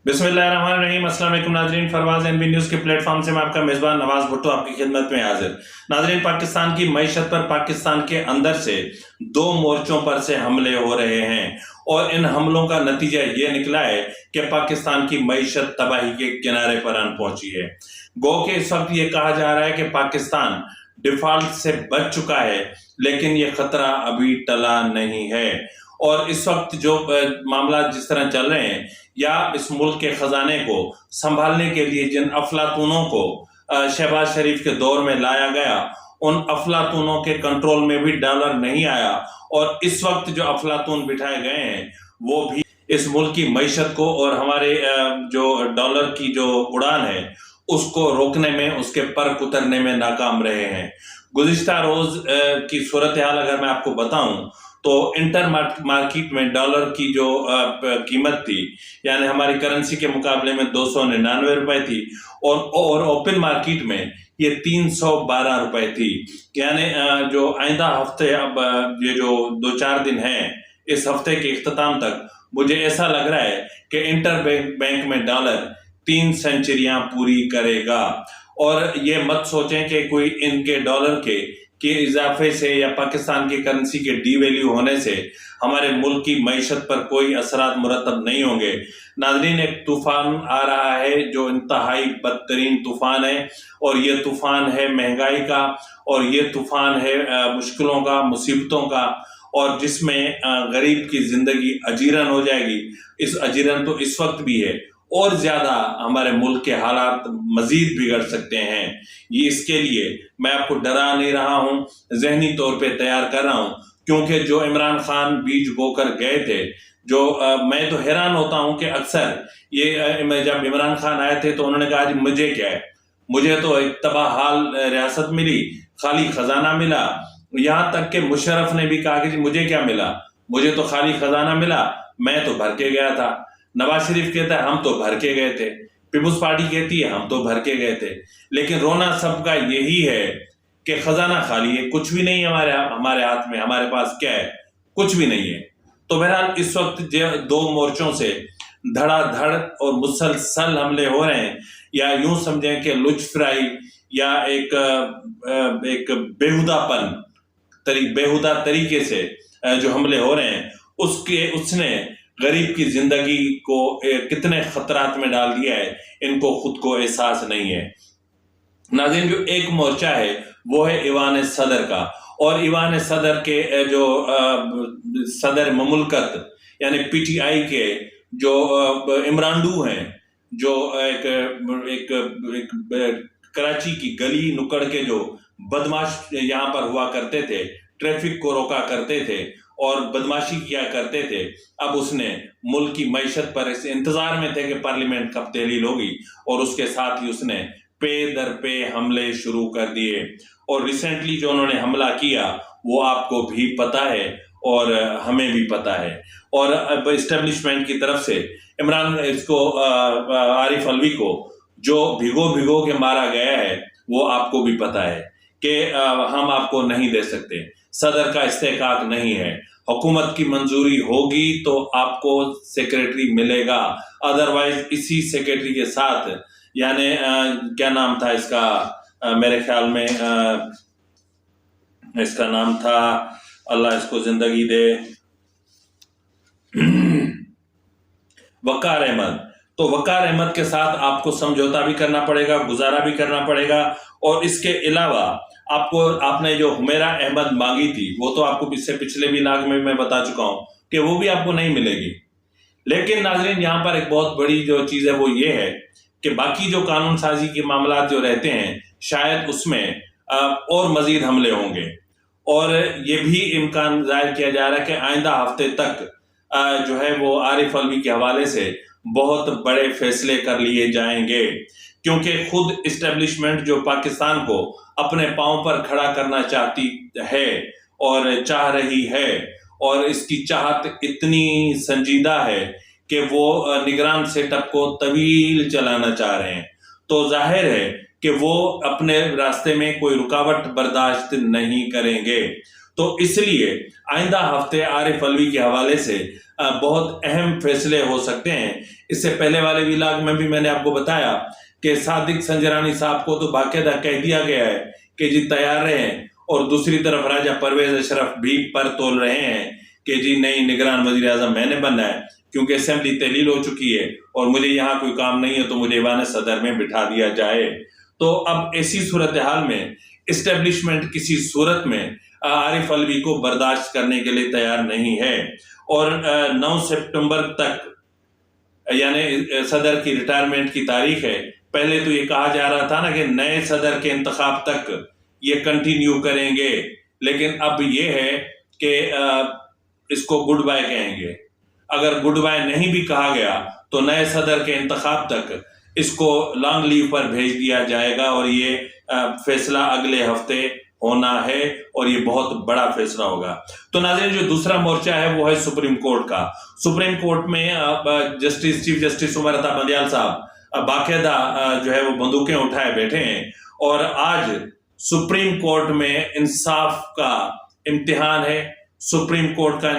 बिस्मिल्लाहिर्रहमानिर्रहीम। अस्सलाम वालेकुम नाज़रीन, फरवाज एनबी न्यूज़ के प्लेटफॉर्म से मैं आपका मेज़बान नवाज भुट्टो आपकी खिदमत में हाजिर। नाज़रीन, पाकिस्तान की मईशत पर पाकिस्तान के अंदर से दो मोर्चों पर से हमले हो रहे हैं और इन हमलों का नतीजा ये निकला है कि पाकिस्तान की मईशत तबाही के किनारे पर आन पहुंची है। गो के इस वक्त ये कहा जा रहा है कि पाकिस्तान डिफॉल्ट से बच चुका है, लेकिन ये खतरा अभी टला नहीं है। और इस वक्त जो मामला जिस तरह चल रहे हैं, या इस मुल्क के खजाने को संभालने के लिए जिन अफलातूनों को शहबाज शरीफ के दौर में लाया गया, उन अफलातूनों के कंट्रोल में भी डॉलर नहीं आया। और इस वक्त जो अफलातून बिठाए गए हैं वो भी इस मुल्क की मईशत को और हमारे जो डॉलर की जो उड़ान है उसको रोकने में, उसके पर उतरने में नाकाम रहे हैं। गुज़िश्ता रोज की सूरत हाल अगर मैं आपको बताऊं तो इंटर मार्केट में डॉलर की जो कीमत थी, यानी हमारी करेंसी के मुकाबले में 299 रुपए थी, और ओपन मार्केट में ये 312 रुपए थी। यानी जो आइंदा हफ्ते, अब ये जो 2-4 दिन है, इस हफ्ते के इख्तिताम तक मुझे ऐसा लग रहा है कि इंटर बैंक में डॉलर 3 सेंचुरियां पूरी करेगा। और ये मत सोचें कि कोई इनके डॉलर के इजाफे से या पाकिस्तान की करेंसी के डीवैल्यू होने से हमारे मुल्क की मईशत पर कोई असरात मुरतब नहीं होंगे। नाज़रीन, एक तूफान आ रहा है जो इंतहाई बदतरीन तूफान है, और ये तूफान है महंगाई का, और ये तूफान है मुश्किलों का, मुसीबतों का, और जिसमें गरीब की जिंदगी अजीरन हो जाएगी। इस अजीरन तो इस वक्त भी है, और ज्यादा हमारे मुल्क के हालात मजीद बिगड़ सकते हैं। ये इसके लिए मैं आपको डरा नहीं रहा हूं, जहनी तौर पे तैयार कर रहा हूं, क्योंकि जो इमरान खान बीज बोकर गए थे, जो मैं तो हैरान होता हूं कि अक्सर ये जब इमरान खान आए थे तो उन्होंने कहा जी मुझे क्या है, मुझे तो एक तबाह हाल रियासत मिली, खाली खजाना मिला। यहां तक कि मुशर्रफ ने भी कहा कि जी मुझे क्या मिला, मुझे तो खाली खजाना मिला, मैं तो भर के गया था। नवाज शरीफ कहता है हम तो भर के गए थे, पीपुल्स पार्टी कहती है हम तो भर के गए थे। लेकिन रोना सबका यही है कि खजाना खाली है, कुछ भी नहीं हमारे हाथ में, हमारे पास क्या है, कुछ भी नहीं है। तो बहरहाल इस वक्त दो मोर्चों से धड़ाधड़ और मुसलसल हमले हो रहे हैं, या यूं समझें कि लुचफ्राई या एक बेहुदा तरीके से जो हमले हो रहे हैं, उसने गरीब की जिंदगी को कितने खतरात में डाल दिया है, इनको खुद को एहसास नहीं है। नाज़रीन, जो एक मोर्चा है वो है ईवान सदर का, और ईवान सदर के जो सदर ममुलकत यानी पीटीआई के जो इमरानडू हैं, जो एक कराची की गली नुक्कड़ के जो बदमाश यहाँ पर हुआ करते थे, ट्रैफिक को रोका करते थे और बदमाशी किया करते थे, अब उसने मुल्क की मईशत पर इस इंतजार में थे कि पार्लियामेंट कब तहलील होगी, और उसके साथ ही उसने पे दर पे हमले शुरू कर दिए। और रिसेंटली जो उन्होंने हमला किया वो आपको भी पता है और हमें भी पता है। और अब इस्टेब्लिशमेंट की तरफ से आरिफ अलवी को जो भिगो के मारा गया है वो आपको भी पता है कि हम आपको नहीं दे सकते, सदर का इस्तेहकाक नहीं है, हुकूमत की मंजूरी होगी तो आपको सेक्रेटरी मिलेगा, अदरवाइज इसी सेक्रेटरी के साथ, यानी क्या नाम था इसका, मेरे ख्याल में इसका नाम था, अल्लाह इसको जिंदगी दे, वकार अहमद। तो वकार अहमद के साथ आपको समझौता भी करना पड़ेगा, गुजारा भी करना पड़ेगा, और इसके अलावा आपने जो हुमेरा अहमद मांगी थी वो तो आपको इससे पिछले भी नाग में मैं बता चुका हूं कि वो भी आपको नहीं मिलेगी। लेकिन नाजरीन, यहाँ पर एक बहुत बड़ी जो चीज है वो ये है कि बाकी जो कानून साजी के मामला जो रहते हैं, शायद उसमें और मजीद हमले होंगे, और ये भी इम्कान जाहिर किया जा रहा है कि आइंदा हफ्ते तक जो है वो आरिफ अलवी के हवाले से बहुत बड़े फैसले कर लिए जाएंगे, क्योंकि खुद इस्टेब्लिशमेंट जो पाकिस्तान को अपने पांव पर खड़ा करना चाहती है और चाह रही है, और इसकी चाहत इतनी संजीदा है कि वो निगरान सेटअप को तवील चलाना चाह रहे हैं। तो जाहिर है कि वो अपने रास्ते में कोई रुकावट बर्दाश्त नहीं करेंगे। तो इसलिए आइंदा हफ्ते आरिफ अलवी के हवाले से बहुत अहम फैसले हो सकते हैं। इससे पहले वाले व्लॉग में भी मैंने आपको बताया कि सादिक संजरानी साहब को तो बाकायदा कह दिया गया है कि जी तैयार रहें, और दूसरी तरफ राजा परवेज अशरफ भी पर तोल रहे हैं कि जी नई निगरान वजीर आजम मैंने बनना है, क्योंकि असेंबली तहलील हो चुकी है और मुझे यहाँ कोई काम नहीं है तो मुझे ईवान सदर में बिठा दिया जाए। तो अब ऐसी सूरत हाल में इस्टेब्लिशमेंट किसी सूरत में आरिफ अलवी को बर्दाश्त करने के लिए तैयार नहीं है, और 9 सितंबर तक यानी सदर की रिटायरमेंट की तारीख है। पहले तो ये कहा जा रहा था ना कि नए सदर के इंतखाब तक ये कंटिन्यू करेंगे, लेकिन अब ये है कि इसको गुड बाय कहेंगे। अगर गुड बाय नहीं भी कहा गया तो नए सदर के इंतखाब तक इसको लॉन्ग लीव पर भेज दिया जाएगा, और ये फैसला अगले हफ्ते होना है, और ये बहुत बड़ा फैसला होगा। तो नाज़रीन, जो दूसरा मोर्चा है वो है सुप्रीम कोर्ट का। सुप्रीम कोर्ट में चीफ जस्टिस उमर अता बंदियाल साहब बाकायदा जो है वो बंदूकें उठाए बैठे हैं, और आज सुप्रीम कोर्ट में इंसाफ का इम्तिहान है। सुप्रीम कोर्ट का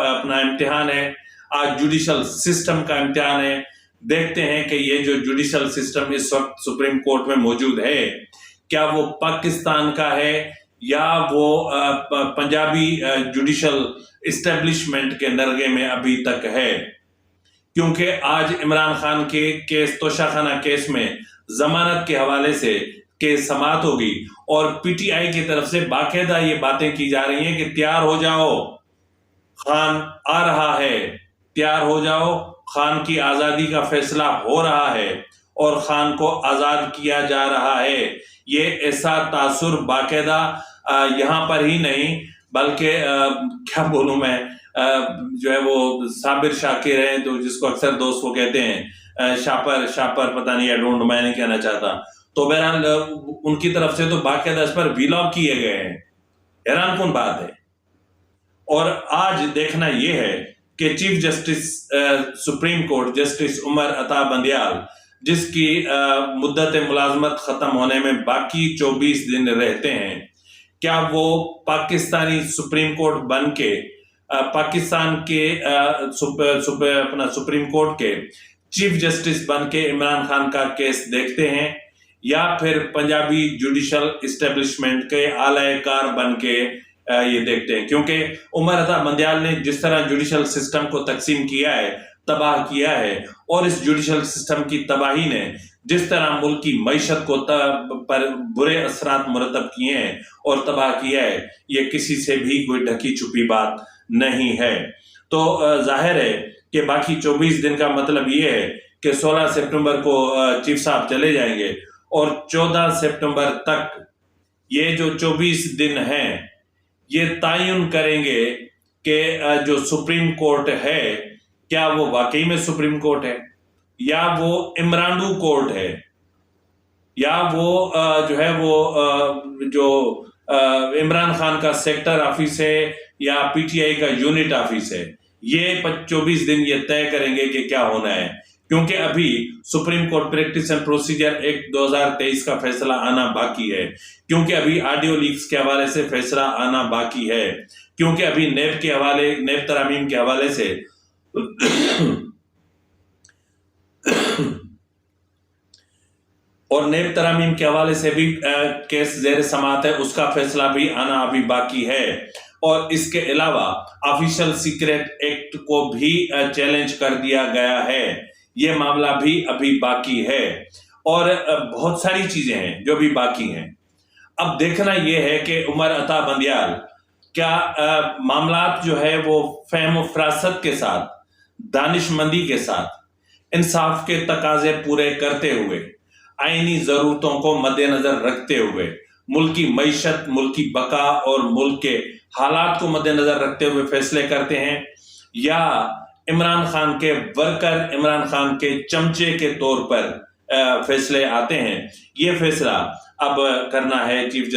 अपना इम्तिहान है, आज जुडिशल सिस्टम का इम्तिहान है। देखते हैं कि ये जो जुडिशल सिस्टम इस वक्त सुप्रीम कोर्ट में मौजूद है, क्या वो पाकिस्तान का है या वो पंजाबी जुडिशल इस्टेब्लिशमेंट के नरगे में अभी तक है। क्योंकि आज इमरान खान के केस, तोशाखाना केस में जमानत के हवाले से केस समाअत होगी, और पीटीआई की तरफ से बाकायदा ये बातें की जा रही हैं कि तैयार हो जाओ, खान आ रहा है, तैयार हो जाओ, खान की आजादी का फैसला हो रहा है और खान को आजाद किया जा रहा है। ये ऐसा तासुर बाकायदा यहाँ पर ही नहीं बल्कि क्या बोलूं मैं, जो है वो साबिर शाकिर है, तो जिसको अक्सर दोस्त वो कहते हैं शापर पता नहीं, डोंट, मैं नहीं कहना चाहता। तो बहरहाल उनकी तरफ से तो बाकायदा इस पर व्लॉग किए गए हैं। हैरान कौन बात है। और आज देखना यह है कि chief justice supreme court justice Umar Ata Bandial, जिसकी मुद्दत मुलाजमत खत्म होने में बाकी 24 दिन रहते हैं, क्या वो पाकिस्तानी सुप्रीम कोर्ट बन के पाकिस्तान के अपना सुप्रीम कोर्ट के चीफ जस्टिस बन के इमरान खान का केस देखते हैं, या फिर पंजाबी जुडिशल इस्टेब्लिशमेंट के आलाकार बन के ये देखते हैं। क्योंकि उमर अता बंदियाल ने जिस तरह जुडिशल सिस्टम को तकसीम किया है, तबाह किया है, और इस जुडिशल सिस्टम की तबाही ने जिस तरह मुल्क की मईशत को पर बुरे असरात मुरतब किए हैं और तबाह किया है, ये किसी से भी कोई ढकी छुपी बात नहीं है। तो जाहिर है कि बाकी 24 दिन का मतलब ये है कि 16 सितंबर को चीफ साहब चले जाएंगे, और 14 सितंबर तक ये जो 24 दिन हैं ये तायुन करेंगे कि जो सुप्रीम कोर्ट है, क्या वो वाकई में सुप्रीम कोर्ट है, या वो इमरानडू कोर्ट है, या वो जो है वो जो इमरान खान का सेक्टर ऑफिस है या पीटीआई का यूनिट ऑफिस है। ये 24 दिन ये तय करेंगे कि क्या होना है। क्योंकि अभी supreme court practice and procedure act 2023 का फैसला आना बाकी है, क्योंकि अभी ऑडियो लीक्स के हवाले से फैसला आना बाकी है, क्योंकि अभी नेब तरामीम के हवाले से और नेब तरामीम के हवाले से भी केस ज़ेर समाअत है, उसका फैसला भी आना अभी बाकी है। और इसके अलावा ऑफिशियल सीक्रेट एक्ट को भी चैलेंज कर दिया गया है, ये मामला भी अभी बाकी है, और बहुत सारी चीजें हैं जो भी बाकी हैं। अब देखना यह है कि उमर अता बंदियाल क्या मामलात जो है वो फहम फरासत के साथ, दानिशमंदी के साथ, इंसाफ के तकाजे पूरे करते हुए, आईनी जरूरतों को मद्देनजर रखते हुए, मुल्क की मईशत, मुल्क की बका और मुल्क के हालात को मद्देनजर रखते हुए फैसले करते हैं, या इमरान खान के वर्कर, इमरान खान के चमचे के तौर पर फैसले आते हैं। ये फैसला अब करना है चीफ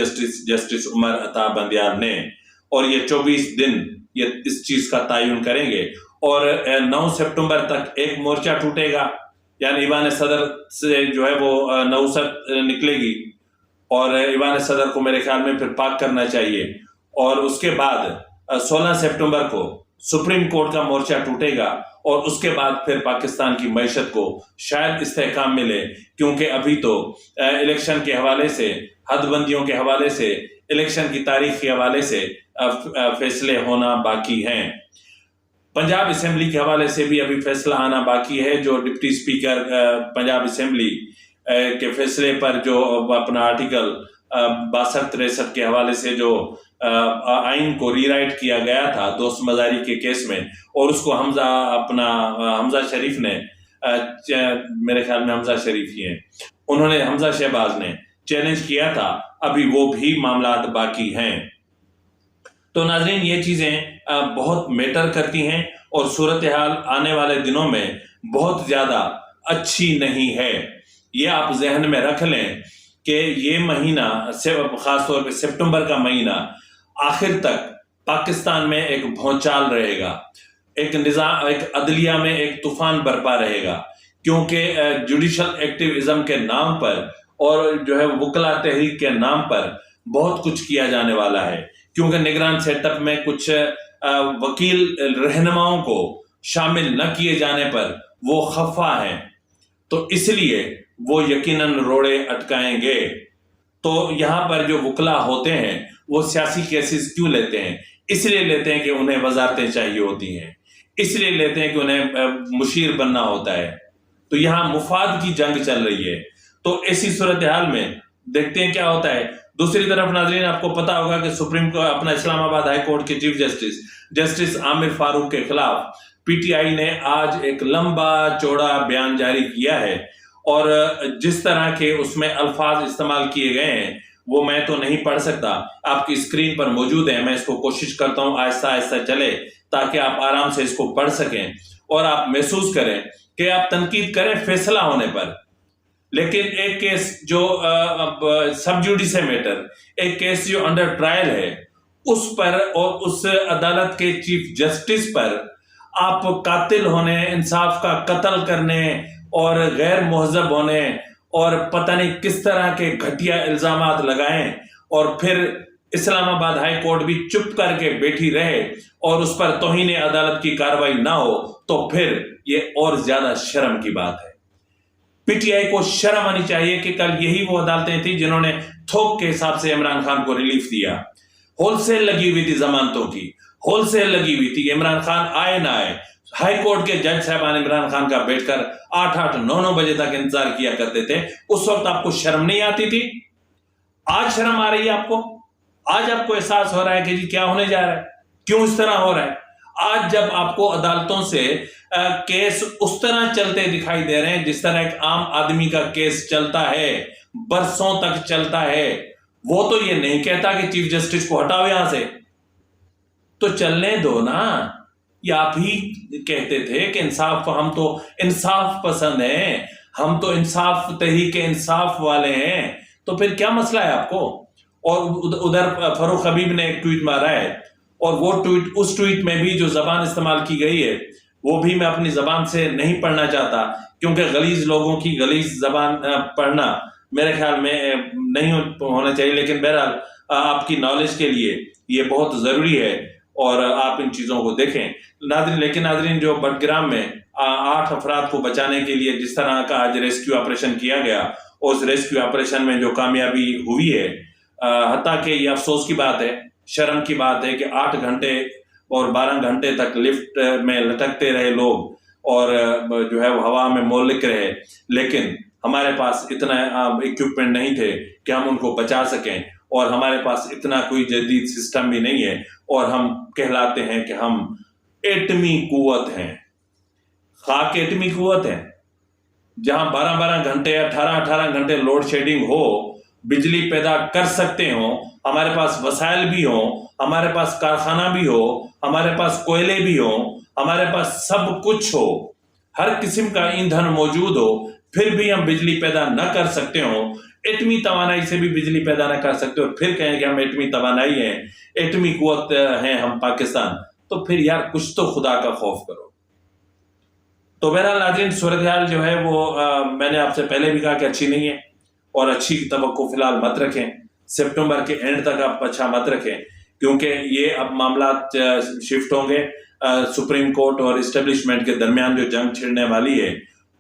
जस्टिस उमर अता बंदियाल ने, और ये 24 दिन ये इस चीज का तायुन करेंगे। और 9 सितंबर तक एक मोर्चा टूटेगा, यानी ईवान सदर से जो है वो नौसत निकलेगी, और ईवान सदर को मेरे ख्याल में फिर पाक करना चाहिए, और उसके बाद 16 सितंबर को सुप्रीम कोर्ट का मोर्चा टूटेगा और उसके बाद फिर पाकिस्तान की मईशत को शायद इस्तेहकाम मिले, क्योंकि अभी तो इलेक्शन के हवाले से, हदबंदियों के हवाले से, इलेक्शन की तारीख के हवाले से फैसले होना बाकी हैं। पंजाब असेंबली के हवाले से भी अभी फैसला आना बाकी है। जो डिप्टी स्पीकर पंजाब असेंबली के फैसले पर जो अपना आर्टिकल 62-63 के हवाले से जो आइन को रीराइट किया गया था दोस्त मजारी के केस में, और उसको हमजा शरीफ ने, मेरे ख्याल में हमजा शरीफ ही हैं, उन्होंने, हमजा शहबाज ने चैलेंज किया था, अभी वो भी मामलात बाकी हैं। तो नाज़रीन, ये चीजें बहुत मैटर करती हैं और सूरत हाल आने वाले दिनों में बहुत ज्यादा अच्छी नहीं है। ये आप जहन में रख लें कि ये महीना, खासतौर पे सितंबर का महीना आखिर तक पाकिस्तान में एक भौचाल रहेगा, एक निजाम, एक अदलिया में एक तूफान बरपा रहेगा, क्योंकि जुडिशल एक्टिविज्म के नाम पर और जो है वकला तहरीक के नाम पर बहुत कुछ किया जाने वाला है, क्योंकि निगरान सेटअप में कुछ वकील रहनुमाओं को शामिल न किए जाने पर वो खफा हैं, तो इसलिए वो यकीनन रोड़े अटकाएंगे। तो यहाँ पर जो वकला होते हैं वो सियासी केसेस क्यों लेते हैं? इसलिए लेते हैं कि उन्हें वजारतें चाहिए होती हैं, इसलिए लेते हैं कि उन्हें मुशीर बनना होता है। तो यहाँ मुफाद की जंग चल रही है। तो ऐसी सूरत हाल में देखते हैं क्या होता है। दूसरी तरफ नाज़रीन, आपको पता होगा कि सुप्रीम कोर्ट, अपना इस्लामाबाद हाई कोर्ट के चीफ जस्टिस आमिर फारूक के खिलाफ पीटीआई ने आज एक लंबा चौड़ा बयान जारी किया है, और जिस तरह के उसमें अल्फाज इस्तेमाल किए गए हैं वो मैं तो नहीं पढ़ सकता, आपकी स्क्रीन पर मौजूद है। मैं इसको कोशिश करता हूं आहिस्ता आहिस्ता चले, ताकि आप आराम से इसको पढ़ सकें और आप महसूस करें कि आप तनकीद करें फैसला होने पर, लेकिन एक केस जो सब जुडिस मैटर, एक केस जो अंडर ट्रायल है, उस पर और उस अदालत के चीफ जस्टिस पर आप कातिल होने, इंसाफ का कत्ल करने और गैर मुहज़्ज़ब होने और पता नहीं किस तरह के घटिया इल्जामात लगाएं, और फिर इस्लामाबाद हाई कोर्ट भी चुप करके बैठी रहे और उस पर तौहीन अदालत की कार्रवाई ना हो, तो फिर ये और ज्यादा शर्म की बात है। पीटीआई को शर्म आनी चाहिए कि कल यही वो अदालतें थी जिन्होंने थोक के हिसाब से इमरान खान को रिलीफ दिया। होलसेल लगी हुई थी, जमानतों की होलसेल लगी हुई थी। इमरान खान आए ना आए, हाई कोर्ट के जज साहबान इमरान खान का बैठकर 8-8, 9-9 बजे तक इंतजार किया करते थे। उस वक्त आपको शर्म नहीं आती थी? आज शर्म आ रही है आपको? आज आपको एहसास हो रहा है कि जी क्या होने जा रहा है, क्यों इस तरह हो रहा है? आज जब आपको अदालतों से केस उस तरह चलते दिखाई दे रहे हैं जिस तरह एक आम आदमी का केस चलता है, बरसों तक चलता है, वो तो ये नहीं कहता कि चीफ जस्टिस को हटाओ यहां से, तो चलने दो ना। या आप ही कहते थे कि इंसाफ, हम तो इंसाफ पसंद हैं, हम तो इंसाफ तहरीक इंसाफ वाले हैं, तो फिर क्या मसला है आपको? और उधर फरूख हबीब ने एक ट्वीट मारा है, और वो ट्वीट, उस ट्वीट में भी जो जबान इस्तेमाल की गई है वो भी मैं अपनी जबान से नहीं पढ़ना चाहता, क्योंकि गलीज लोगों की गलीज जबान पढ़ना मेरे ख्याल में नहीं होना चाहिए। लेकिन बहरहाल आपकी नॉलेज के लिए ये बहुत जरूरी है और आप इन चीजों को देखें नाज़रीन। लेकिन नाज़रीन, जो बडग्राम में 8 अफराद को बचाने के लिए जिस तरह का आज रेस्क्यू ऑपरेशन किया गया, उस रेस्क्यू ऑपरेशन में जो कामयाबी हुई है, हत्ता कि ये अफसोस की बात है, शर्म की बात है कि 8 घंटे और 12 घंटे तक लिफ्ट में लटकते रहे लोग और जो है वो हवा में मोलिक रहे, लेकिन हमारे पास इतना इक्विपमेंट नहीं थे कि हम उनको बचा सकें, और हमारे पास इतना कोई जदीद सिस्टम भी नहीं है, और हम कहलाते हैं कि हम एटमी कुव्वत हैं। खाक एटमी कुव्वत है, जहां 12-12 घंटे, 18-18 घंटे लोड शेडिंग हो, बिजली पैदा कर सकते हो, हमारे पास वसाइल भी हो, हमारे पास कारखाना भी हो, हमारे पास कोयले भी हो, हमारे पास सब कुछ हो, हर किस्म का ईंधन मौजूद हो, फिर भी हम बिजली पैदा न कर सकते हो, एटमी तवानाई से भी बिजली पैदा न कर सकते हो, फिर कहें कि हम एटमी तवानाई हैं, एटमी कुव्वत हैं हम पाकिस्तान, तो फिर यार कुछ तो खुदा का खौफ करो। तो बहरहाल नाज़रीन, सूरत हाल जो है वो मैंने आपसे पहले भी कहा कि अच्छी नहीं है, और अच्छी तवक्को फिलहाल मत रखें, सितंबर के एंड तक आप अच्छा मत रखें। क्योंकि ये अब मामला शिफ्ट होंगे सुप्रीम कोर्ट और इस्टेब्लिशमेंट के दरमियान। जो जंग छिड़ने वाली है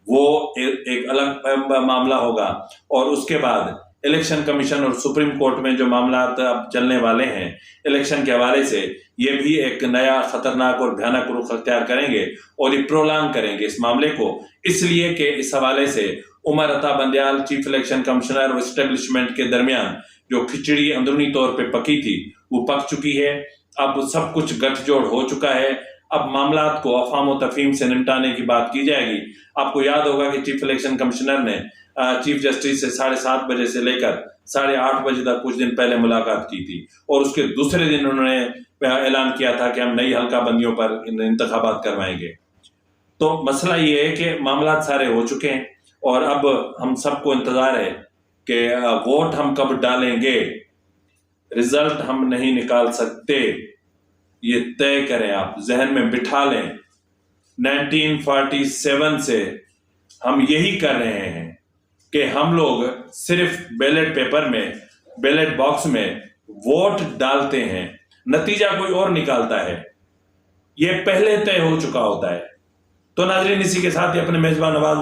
वो एक अलग मामला होगा, और उसके बाद इलेक्शन कमीशन और सुप्रीम कोर्ट में जो मामला अब चलने वाले हैं इलेक्शन के हवाले से, ये भी एक नया खतरनाक और भयानक रुख अख्तियार करेंगे और ये प्रोलांग करेंगे इस मामले को, इसलिए कि इस हवाले से Umar Ata Bandial chief election commissioner और इस्टेब्लिशमेंट के दरमियान जो खिचड़ी अंदरूनी तौर पे पकी थी वो पक चुकी है। अब सब कुछ गठजोड़ हो चुका है। अब मामलात को अफवाम और तफहीम से निपटाने की बात की जाएगी। आपको याद होगा कि चीफ इलेक्शन कमिश्नर ने चीफ जस्टिस से 7:30 बजे से लेकर 8:30 बजे तक कुछ दिन पहले मुलाकात की थी, और उसके दूसरे दिन उन्होंने ऐलान किया था कि हम नई हल्का बंदियों पर इंतखाबात करवाएंगे। तो मसला ये है कि मामला सारे हो चुके हैं और अब हम सबको इंतजार है कि वोट हम कब डालेंगे। रिजल्ट हम नहीं निकाल सकते, ये तय करें, आप जहन में बिठा लें। 1947 से हम यही कर रहे हैं कि हम लोग सिर्फ बैलेट पेपर में, बैलेट बॉक्स में वोट डालते हैं, नतीजा कोई और निकालता है, ये पहले तय हो चुका होता है। तो नाजरीन इसी के साथ ही अपने मेजबान नवाज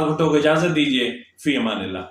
भुट्टो को इजाजत दीजिए। फी अमानिल्लाह।